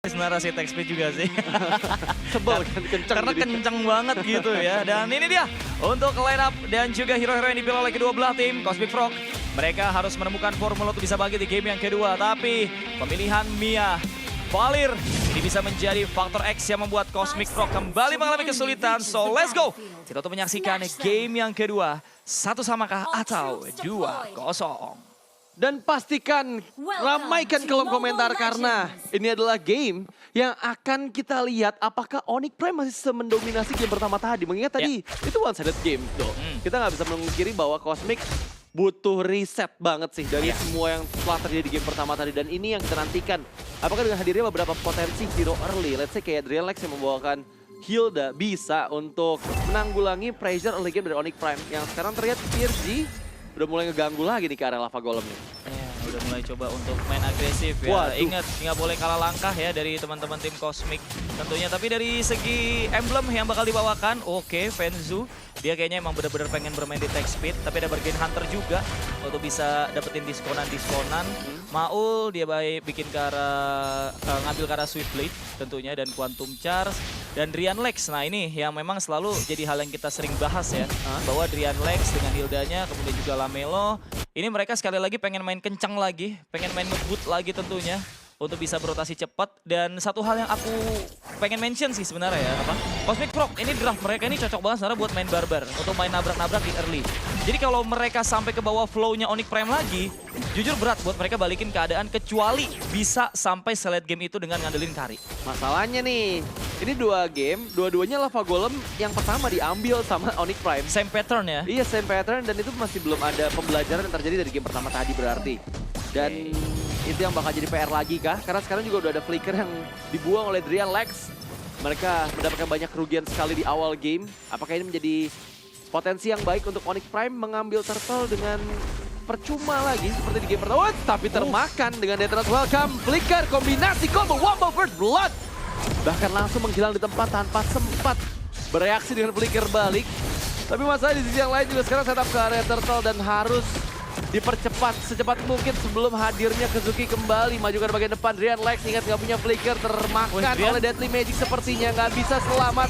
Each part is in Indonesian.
Sebenarnya si text speed juga sih. Sebel kan, kenceng Karena jadi. kenceng banget gitu ya. Dan ini dia untuk line up dan juga hero-hero yang dipilih oleh kedua belah tim Cosmic Frog. Mereka harus menemukan formula untuk bisa bagi di game yang kedua. Tapi pemilihan Mia Valir ini bisa menjadi faktor X yang membuat Cosmic Frog kembali mengalami kesulitan. So let's go. Kita untuk menyaksikan game yang kedua. 1-1 kah atau 2-0. Dan pastikan ramaikan kolom komentar karena ini adalah game yang akan kita lihat apakah Onyx Prime masih mendominasi game pertama tadi. Mengingat tadi itu one-sided game tuh. Kita nggak bisa memungkiri bahwa Cosmic butuh reset banget sih dari semua yang telah terjadi di game pertama tadi. Dan ini yang kita nantikan. Apakah dengan hadirnya beberapa potensi hero early, let's say kayak Drianlex yang membawakan Hilda bisa untuk menanggulangi pressure early game dari Onyx Prime. Yang sekarang terlihat PRG udah mulai ngeganggu lagi nih ke area lava golem nih. Udah mulai coba untuk main agresif ya. Waduh. Ingat, nggak boleh kalah langkah ya dari teman-teman tim Cosmic tentunya. Tapi dari segi emblem yang bakal dibawakan, oke, Fenzu. Dia kayaknya emang benar-benar pengen bermain di tech speed. Tapi ada Bargain Hunter juga untuk bisa dapetin diskonan-diskonan. Maul dia bikin ke arah, ngambil ke arah Swift Blade tentunya. Dan Quantum Charge. Dan Drianlex, nah ini yang memang selalu jadi hal yang kita sering bahas ya. Bahwa Drianlex dengan Hildanya, kemudian juga Lamelo. Ini mereka sekali lagi pengen main kencang lagi, pengen main ngebut lagi tentunya untuk bisa berotasi cepat. Dan satu hal yang aku pengen mention sih sebenarnya ya, Cosmic Frog ini draft mereka ini cocok banget sebenarnya buat main barbar, untuk main nabrak-nabrak di early. Jadi kalau mereka sampai ke bawah flow-nya Onyx Prime lagi, jujur berat buat mereka balikin keadaan kecuali bisa sampai select game itu dengan ngandelin Kari. Masalahnya nih, ini dua game, dua-duanya lava golem yang pertama diambil sama Onyx Prime. Same pattern ya. Iya, same pattern dan itu masih belum ada pembelajaran yang terjadi dari game pertama tadi berarti. Dan itu yang bakal jadi PR lagi kah? Karena sekarang juga udah ada flicker yang dibuang oleh Drianlex. Mereka mendapatkan banyak kerugian sekali di awal game. Apakah ini menjadi potensi yang baik untuk Onyx Prime mengambil turtle dengan percuma lagi seperti di game pertama? Tapi termakan dengan Detonate Welcome. Flicker, kombinasi combo, Wombo First Blood. Bahkan langsung menghilang di tempat tanpa sempat bereaksi dengan flicker balik. Tapi masalah di sisi yang lain juga sekarang setup ke area turtle dan harus dipercepat secepat mungkin sebelum hadirnya Kezuki kembali. Maju ke bagian depan, Drianlex ingat nggak punya flicker, termakan oleh Deadly Magic sepertinya nggak bisa selamat.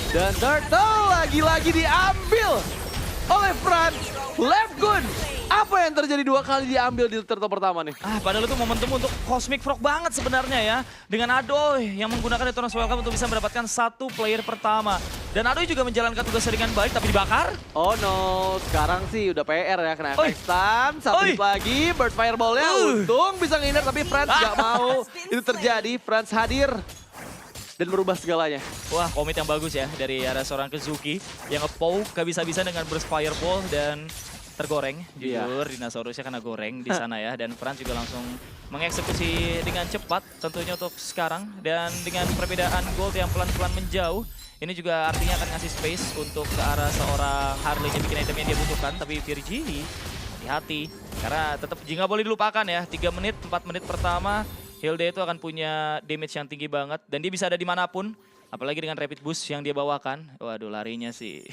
Dan turtle lagi-lagi diambil oleh Franz. Left Gun. Apa yang terjadi dua kali diambil di turtle pertama nih? Padahal itu momentum untuk Cosmic Frog banget sebenarnya ya. Dengan Adoy yang menggunakan Detonate Welcome untuk bisa mendapatkan satu player pertama. Dan Adoy juga menjalankan tugasnya dengan baik tapi dibakar. Oh no, sekarang sih udah PR ya, kena efek stun. Satu hit lagi, Bird Fireball-nya untung bisa ngehindar tapi Franz nggak mau itu terjadi. Franz hadir dan merubah segalanya. Wah, komit yang bagus ya dari arah seorang Kezuki yang nge-poke kabisa-bisa dengan Burst Fireball dan tergoreng. Jujur, dinosaurusnya kena goreng di sana ya. Dan Franz juga langsung mengeksekusi dengan cepat tentunya untuk sekarang. Dan dengan perbedaan gold yang pelan-pelan menjauh, ini juga artinya akan ngasih space untuk ke arah seorang Harley yang bikin item yang dia butuhkan. Tapi Virgili, hati-hati. Karena tetap nggak boleh dilupakan ya. 3 menit, 4 menit pertama, Hilda itu akan punya damage yang tinggi banget. Dan dia bisa ada dimanapun. Apalagi dengan rapid boost yang dia bawakan. Waduh, larinya sih.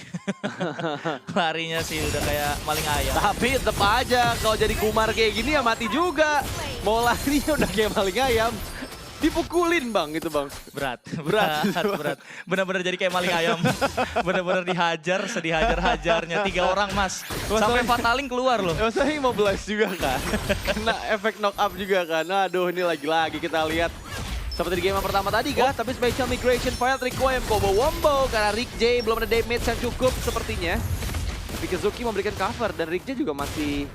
Larinya sih udah kayak maling ayam. Tapi tetap aja kalau jadi Kumar kayak gini ya mati juga. Mau larinya udah kayak maling ayam. Dipukulin bang gitu bang. Berat. Benar-benar jadi kayak maling ayam. Benar-benar dihajar, sedihajar-hajarnya. 3 orang mas. Sampai Fataling keluar loh. Masalahnya mau blast juga kan. Kena efek knock up juga kan. Aduh ini lagi-lagi kita lihat. Seperti di game yang pertama tadi kah, tapi Special Migration Fire Requiem combo wombo karena Rick J belum ada damage yang cukup sepertinya. Tapi Kezuki memberikan cover dan Rick J juga masih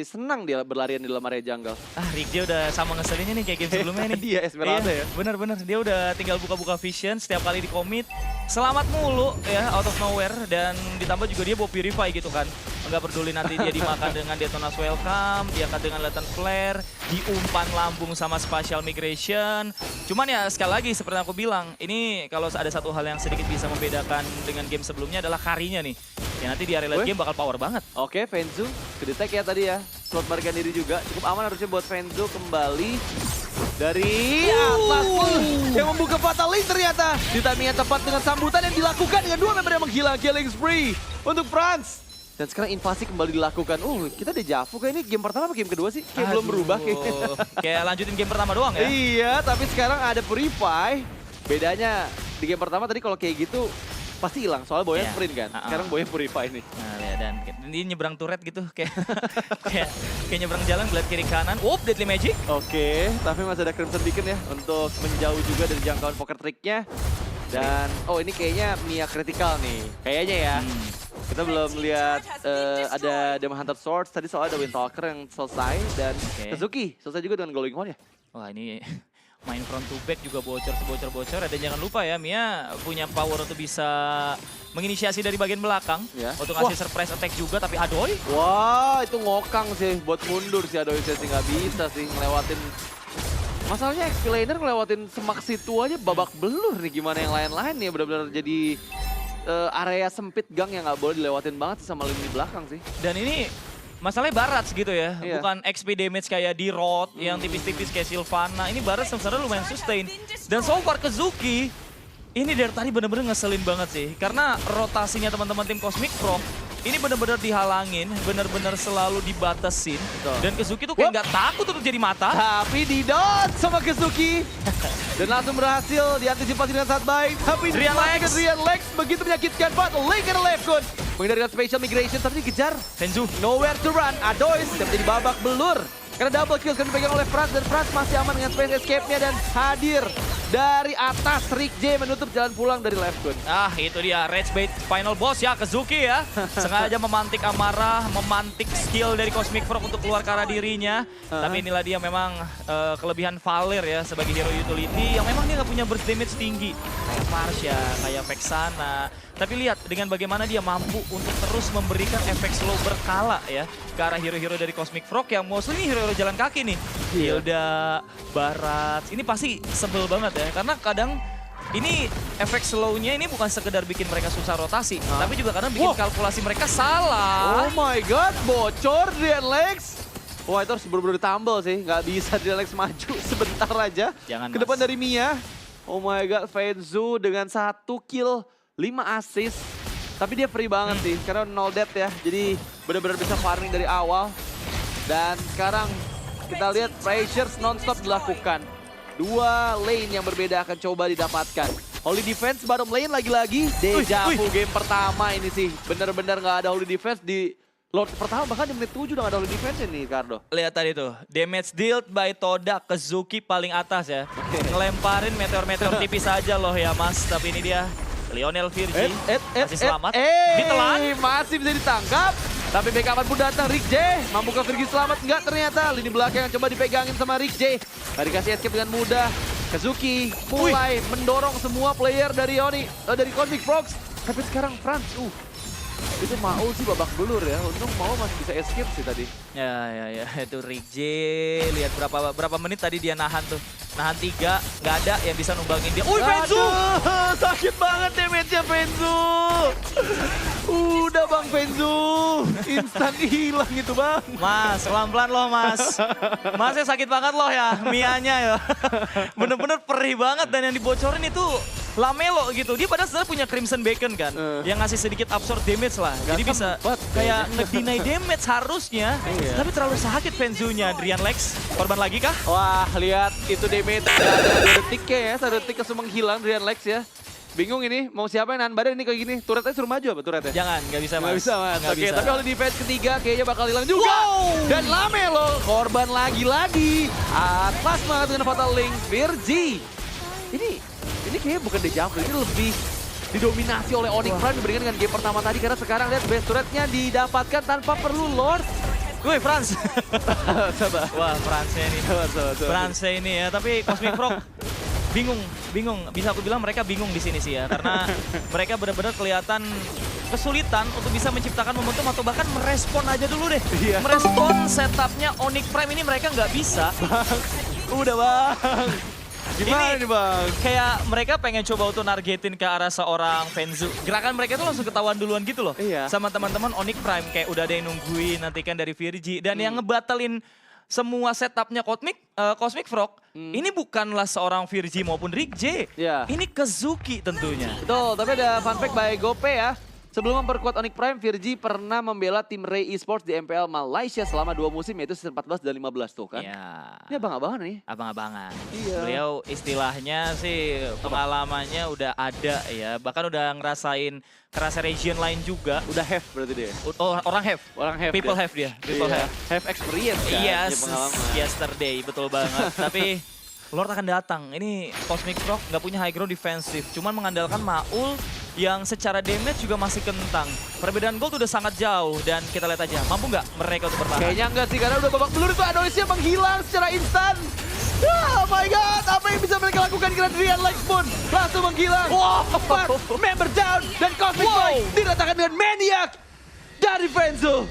senang dia berlarian di dalam area jungle. Rick J udah sama ngeselinnya nih kayak game sebelumnya nih. Dia Esmeralda ya. Bener-bener, dia udah tinggal buka-buka vision setiap kali di commit. Selamat mulu ya, out of nowhere. Dan ditambah juga dia bawa Purify gitu kan. Nggak peduli nanti dia dimakan dengan Detonate Welcome, diangkat dengan Latent Flare, diumpan lambung sama Spatial Migration. Cuman ya sekali lagi seperti yang aku bilang, ini kalau ada satu hal yang sedikit bisa membedakan dengan game sebelumnya adalah Karinya nih. Ya nanti di area late game bakal power banget. Oke, Fenzu kedetek ya tadi ya. Slot barikan diri juga, cukup aman harusnya buat Fenzu kembali. Dari Atlas yang membuka Fatal Link ternyata. Di timing yang tepat dengan sambutan yang dilakukan dengan 2 member yang menghilang killing spree untuk Franz. Dan sekarang invasi kembali dilakukan. Kita dejavu kayak ini game pertama apa game kedua sih? Kayak belum berubah kayaknya. Kayak lanjutin game pertama doang ya. Iya, tapi sekarang ada Purify. Bedanya di game pertama tadi kalau kayak gitu pasti hilang. Soalnya Boya sprint kan. Sekarang Boya Purify nih. Nah, lihat dan ini nyebrang turret gitu kayak kayak nyebrang jalan ngeliat kiri kanan. Deadly Magic. Oke, tapi masih ada Crimson Beacon ya untuk menjauh juga dari jangkauan poker tricknya. Dan ini kayaknya Mia critical nih. Kayaknya ya. Kita belum lihat ada Demon Hunter Swords, tadi soalnya ada Windtalker yang selesai, dan Kazuki selesai juga dengan Glowing Horn ya. Wah ini main front to back juga bocor. Dan jangan lupa ya, Mia punya power untuk bisa menginisiasi dari bagian belakang. Untuk ngasih surprise attack juga, tapi Adoy. Wah, itu ngokang sih buat mundur sih Adoy sih, nggak bisa sih ngelewatin. Masalahnya XP laner ngelewatin semak situ aja babak belur nih, gimana yang lain-lain nih, benar-benar jadi area sempit gang yang nggak boleh dilewatin banget sih sama lini belakang sih. Dan ini masalahnya Barats gitu ya, bukan XP damage kayak di Rod yang tipis-tipis kayak Sylvana. Ini Barats sebenarnya lumayan sustain. Dan so far Kazuki, ini dari tadi bener-bener ngeselin banget sih. Karena rotasinya teman-teman tim Cosmic Frog, ini bener-bener dihalangin, bener-bener selalu dibatasin. Dan Kazuki tuh kayak nggak takut untuk jadi mata. Tapi didot sama Kazuki. Dan langsung berhasil diantisipasi dengan sangat baik. Tapi Drian Lex begitu menyakitkan banget. Link and left good. Menghindari special migration tapi dikejar. Fenzu. Nowhere to run. Adois sudah menjadi babak belur. Karena double kill kan dipegang oleh Franz. Dan Franz masih aman dengan space escape-nya. Dan hadir dari atas. Rick J menutup jalan pulang dari left good. Itu dia Rage Bait final boss ya, Kazuki ya. Sengaja memantik amarah, memantik skill dari Cosmic Frog untuk keluar ke arah dirinya. Tapi inilah dia memang kelebihan Valir ya sebagai hero utility yang memang dia nggak punya burst damage tinggi. Kayak Marsha, kayak Vexana. Tapi lihat dengan bagaimana dia mampu untuk terus memberikan efek slow berkala ya ke arah hero-hero dari Cosmic Frog yang mostly ini hero-hero jalan kaki nih. Hilda, Barats, ini pasti sebel banget ya karena kadang ini efek slow-nya ini bukan sekedar bikin mereka susah rotasi, tapi juga kadang bikin kalkulasi mereka salah. Oh my god, bocor Drian Lex. Wah itu harus bener-bener ditambal sih, nggak bisa Drian Lex maju sebentar aja. Jangan ke depan dari Mia. Oh my god, Fenzu dengan 1 kill, 5 assist. Tapi dia free banget sih, karena 0 death ya. Jadi benar-benar bisa farming dari awal. Dan sekarang kita lihat pressures non-stop dilakukan. 2 lane yang berbeda akan coba didapatkan. Holy Defense bottom lane lagi-lagi. Dejavu game pertama ini sih. Benar-benar nggak ada Holy Defense di Lord pertama, bahkan di menit 7 udah nggak ada Holy Defense nih, Cardo. Lihat tadi tuh, damage dealt by Toda, Kazuki paling atas ya. Ngelemparin meteor-meteor tipis aja loh ya mas. Tapi ini dia Lionel Virgi masih selamat. Ditelan. Masih bisa ditangkap. Tapi backupan pun datang, Rick J. Mampukah Virgi selamat? Enggak ternyata. Lini belakang yang coba dipegangin sama Rick J. Nggak dikasih escape dengan mudah. Kazuki mulai mendorong semua player dari dari Cosmic Frogs. Tapi sekarang Franz, itu Maul sih babak belur ya. Untung Maul masih bisa escape sih tadi. Ya, itu Rick J. Lihat berapa menit tadi dia nahan tuh. Nahan 3, nggak ada yang bisa numbangin dia. Fenzu! Sakit banget damage-nya Fenzu. Udah Bang Fenzu. Instan hilang itu Bang. Mas, pelan-pelan loh Mas. Masnya sakit banget loh ya, Mianya ya. Bener-bener perih banget dan yang dibocorin itu Lamelo gitu. Dia padahal sebenarnya punya Crimson Beacon kan. Yang ngasih sedikit absorb damage lah. Jadi bisa kayak nge-deny damage harusnya. Tapi terlalu sakit Fenzunya. Drian Lex, korban lagi kah? Wah, lihat itu damage. Ada detiknya ya, 1 detik langsung menghilang Drian Lex ya. Bingung ini, mau siapa yang nahan badan ini kayak gini. Turretnya suruh maju apa turretnya? Jangan, nggak bisa mas. Nggak bisa mas. Oke, tapi kalau defense ketiga kayaknya bakal hilang juga. Dan Lamelo korban lagi-lagi. Atlas banget dengan Fatal Link. Virgi. Ini kayaknya bukan dejavu, ini lebih didominasi oleh Onyx Prime diberikan dengan game pertama tadi. Karena sekarang lihat base turretnya didapatkan tanpa perlu Lord. Wih, Franz. Sabar. Wah, Franznya ini. Franznya ini ya, tapi Cosmic Frog bingung. Bisa aku bilang mereka bingung di sini sih ya. Karena mereka benar-benar kelihatan kesulitan untuk bisa menciptakan momentum atau bahkan merespon aja dulu deh. Merespon setupnya Onyx Prime ini mereka nggak bisa. Udah Bang. Gimana ini nih Bang? Kayak mereka pengen coba untuk nargetin ke arah seorang Fenzu. Gerakan mereka tuh langsung ketahuan duluan gitu loh. Sama teman-teman Onyx Prime. Kayak udah ada yang nungguin nanti kan dari Virgi. Dan yang ngebatalin semua setupnya Cosmic Frog, ini bukanlah seorang Virgi maupun Rick J. Ini Kazuki tentunya. Betul, tapi ada fun fact by Gope ya. Sebelum memperkuat Onyx Prime, Virgi pernah membela tim Ray Esports di MPL Malaysia selama 2 musim, yaitu season 14 dan 15 tuh kan. Ya. Ini abang-abangan nih. Abang-abangan. Iya. Beliau istilahnya sih pengalamannya udah ada ya. Bahkan udah ngerasain kerasa region lain juga. Udah have berarti dia. Oh, orang have. Orang have. People dia. have dia. People Iya. have. Have experience kan. Iya, punya pengalaman. yesterday, betul banget. Tapi Lord akan datang. Ini Cosmic Frog nggak punya high ground defensif. Cuman mengandalkan Maul yang secara damage juga masih kentang. Perbedaan gold udah sangat jauh. Dan kita lihat aja, mampu nggak mereka untuk bertahan? Kayaknya enggak sih, karena udah babak belur itu Adonisnya menghilang secara instan. Oh my god, apa yang bisa mereka lakukan kira Drian Lex pun langsung menghilang. Wow. Member down dan Cosmic Wow. Frog diratakan dengan Maniac dari Frenzo.